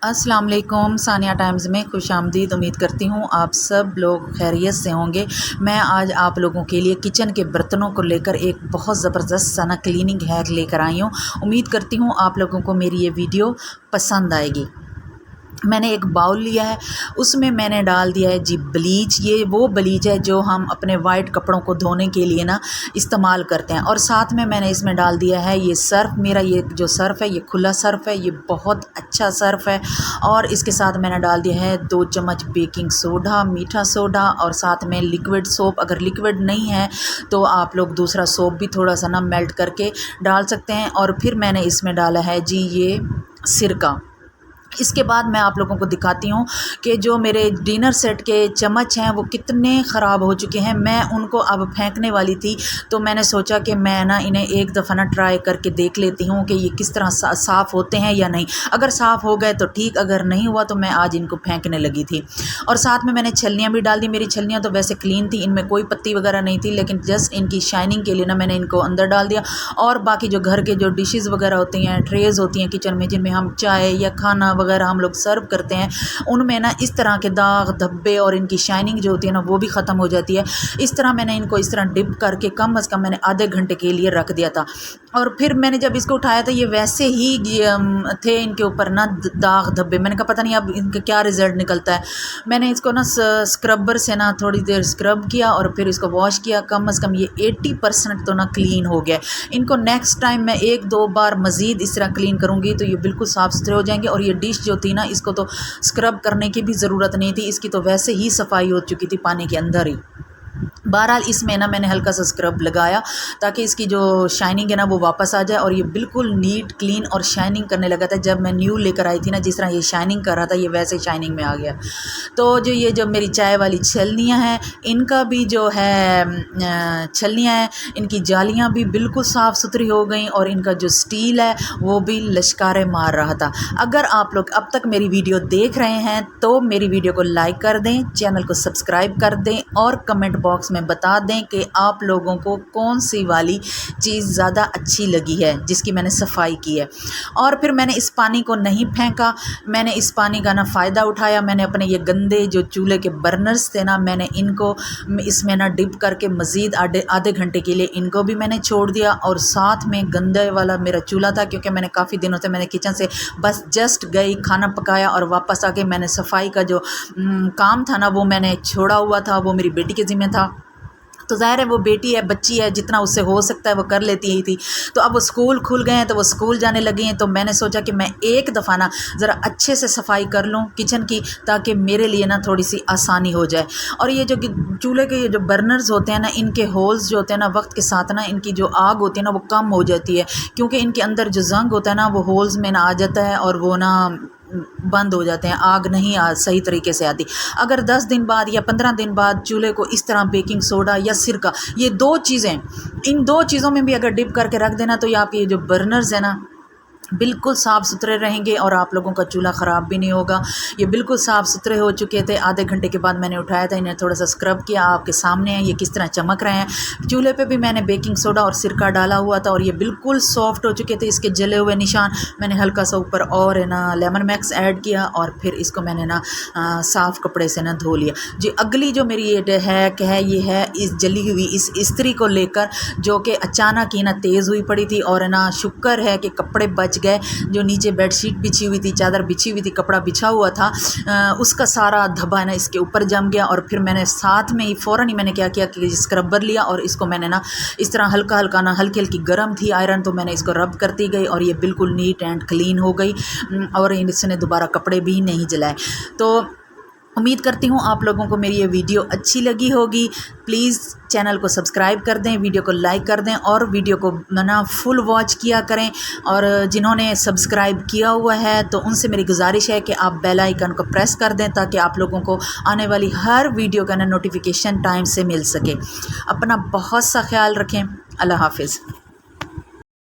अस्सलाम वालेकुम। सानिया टाइम्स में खुशामदीद। उम्मीद करती हूँ आप सब लोग खैरियत से होंगे। मैं आज आप लोगों के लिए किचन के बर्तनों को लेकर एक बहुत ज़बरदस्त सा क्लीनिंग हैक लेकर आई हूँ। उम्मीद करती हूँ आप लोगों को मेरी ये वीडियो पसंद आएगी। मैंने एक बाउल लिया है, उसमें मैंने डाल दिया है जी ब्लीच। ये वो ब्लीच है जो हम अपने वाइट कपड़ों को धोने के लिए ना इस्तेमाल करते हैं। और साथ में मैंने इसमें डाल दिया है ये सर्फ़। मेरा ये जो सर्फ़ है ये खुला सर्फ़ है, ये बहुत अच्छा सर्फ़ है। और इसके साथ मैंने डाल दिया है 2 चम्मच बेकिंग सोडा, मीठा सोडा, और साथ में लिक्विड सोप। अगर लिक्विड नहीं है तो आप लोग दूसरा सोप भी थोड़ा सा ना मेल्ट करके डाल सकते हैं। और फिर मैंने इसमें डाला है जी ये सिरका। इसके बाद मैं आप लोगों को दिखाती हूँ कि जो मेरे डिनर सेट के चम्मच हैं वो कितने ख़राब हो चुके हैं। मैं उनको अब फेंकने वाली थी, तो मैंने सोचा कि मैं ना इन्हें एक दफ़ा ना ट्राई करके देख लेती हूँ कि ये किस तरह साफ़ होते हैं या नहीं। अगर साफ़ हो गए तो ठीक, अगर नहीं हुआ तो मैं आज इनको फेंकने लगी थी। और साथ में मैंने छलनियाँ भी डाल दी। मेरी छलनियाँ तो वैसे क्लीन थी, इनमें कोई पत्ती वगैरह नहीं थी, लेकिन जस्ट इनकी शाइनिंग के लिए ना मैंने इनको अंदर डाल दिया। और बाकी जो घर के जो डिशेज़ वगैरह होती हैं, ट्रेज़ होती हैं किचन में, जिनमें हम चाय या खाना वगैरह हम लोग सर्व करते हैं, उनमें ना इस तरह के दाग धब्बे और इनकी शाइनिंग जो होती है ना वो भी ख़त्म हो जाती है। इस तरह मैंने इनको इस तरह डिप करके कम अज़ कम मैंने आधे घंटे के लिए रख दिया था। और फिर मैंने जब इसको उठाया था ये वैसे ही थे इनके ऊपर ना दाग धब्बे। मैंने कहा पता नहीं अब इनका क्या रिज़ल्ट निकलता है। मैंने इसको ना स्क्रबर से ना थोड़ी देर स्क्रब किया और फिर इसको वॉश किया। कम अज़ कम ये 80% तो ना क्लीन हो गया। इनको नेक्स्ट टाइम मैं 1-2 बार मज़ीद इस तरह क्लीन करूँगी तो ये बिल्कुल साफ़ सुथरे हो जाएंगे। और ये डिश जो थी ना इसको तो स्क्रब करने की भी ज़रूरत नहीं थी, इसकी तो वैसे ही सफाई हो चुकी थी पानी के अंदर ही। बहरहाल इसमें ना मैंने हल्का सा स्क्रब लगाया ताकि इसकी जो शाइनिंग है ना वो वापस आ जाए और ये बिल्कुल नीट क्लीन और शाइनिंग करने लगा था। जब मैं न्यू लेकर आई थी ना, जिस तरह ये शाइनिंग कर रहा था ये वैसे शाइनिंग में आ गया। तो जो ये जो मेरी चाय वाली छलनियाँ हैं, इनका भी जो है छलनियाँ हैं, इनकी जालियाँ भी बिल्कुल साफ़ सुथरी हो गई और इनका जो स्टील है वो भी लश्कारे मार रहा था। अगर आप लोग अब तक मेरी वीडियो देख रहे हैं तो मेरी वीडियो को लाइक कर दें, चैनल को सब्सक्राइब कर दें और कमेंट बॉक्स में बता दें कि आप लोगों को कौन सी वाली चीज़ ज़्यादा अच्छी लगी है जिसकी मैंने सफाई की है। और फिर मैंने इस पानी को नहीं फेंका, मैंने इस पानी का ना फ़ायदा उठाया। मैंने अपने ये गंदे जो चूल्हे के बर्नर्स थे ना, मैंने इनको इसमें ना डिप करके मज़ीद आधे घंटे के लिए इनको भी मैंने छोड़ दिया। और साथ में गंदे वाला मेरा चूल्हा था, क्योंकि मैंने काफ़ी दिनों से मैंने किचन से बस जस्ट गई, खाना पकाया और वापस आके मैंने सफाई का जो काम था ना वो मैंने छोड़ा हुआ था, वो मेरी बेटी के ज़िम्मे था। तो ज़ाहिर है वो बेटी है, बच्ची है, जितना उससे हो सकता है वो कर लेती ही थी। तो अब वो स्कूल खुल गए हैं तो वो स्कूल जाने लगी हैं, तो मैंने सोचा कि मैं एक दफ़ा ना ज़रा अच्छे से सफाई कर लूँ किचन की, ताकि मेरे लिए ना थोड़ी सी आसानी हो जाए। और ये जो चूल्हे के ये जो बर्नर्स होते हैं ना, इनके होल्स जो होते हैं ना वक्त के साथ ना इनकी जो आग होती है ना वो कम हो जाती है, क्योंकि इनके अंदर जो जंग होता है ना वो होल्स में ना आ जाता है और वो ना बंद हो जाते हैं, आग नहीं सही तरीके से आती। अगर 10 दिन बाद या 15 दिन बाद चूल्हे को इस तरह बेकिंग सोडा या सिरका, ये 2 चीज़ें, इन 2 चीज़ों में भी अगर डिप करके रख देना तो ये आपके जो बर्नर्स है ना बिल्कुल साफ़ सुथरे रहेंगे और आप लोगों का चूल्हा ख़राब भी नहीं होगा। ये बिल्कुल साफ़ सुथरे हो चुके थे। आधे घंटे के बाद मैंने उठाया था, इन्हें थोड़ा सा स्क्रब किया। आपके सामने है ये किस तरह चमक रहे हैं। चूल्हे पे भी मैंने बेकिंग सोडा और सिरका डाला हुआ था और ये बिल्कुल सॉफ्ट हो चुके थे। इसके जले हुए निशान मैंने हल्का सा ऊपर और है ना लेमन मैक्स ऐड किया और फिर इसको मैंने ना साफ़ कपड़े से ना धो लिया। जी अगली जो मेरी ये हैक है ये है इस जली हुई इस इस्त्री को लेकर, जो कि अचानक ही ना तेज़ हुई पड़ी थी और ना शुक्र है कि कपड़े बच गए। जो नीचे बेडशीट बिछी हुई थी, चादर बिछी हुई थी, कपड़ा बिछा हुआ था, उसका सारा धब्बा है ना इसके ऊपर जम गया। और फिर मैंने साथ में ही फ़ौरन ही मैंने क्या किया कि स्क्रबर लिया और इसको मैंने ना इस तरह हल्का हल्का ना हल्की हल्की गर्म थी आयरन, तो मैंने इसको रब करती गई और ये बिल्कुल नीट एंड क्लीन हो गई और इसने दोबारा कपड़े भी नहीं जलाए। तो उम्मीद करती हूँ आप लोगों को मेरी ये वीडियो अच्छी लगी होगी। प्लीज़ चैनल को सब्सक्राइब कर दें, वीडियो को लाइक कर दें और वीडियो को ना फुल वॉच किया करें। और जिन्होंने सब्सक्राइब किया हुआ है तो उनसे मेरी गुजारिश है कि आप बेल आइकन को प्रेस कर दें ताकि आप लोगों को आने वाली हर वीडियो का ना नोटिफिकेशन टाइम से मिल सके। अपना बहुत सा ख्याल रखें। अल्लाह हाफिज़।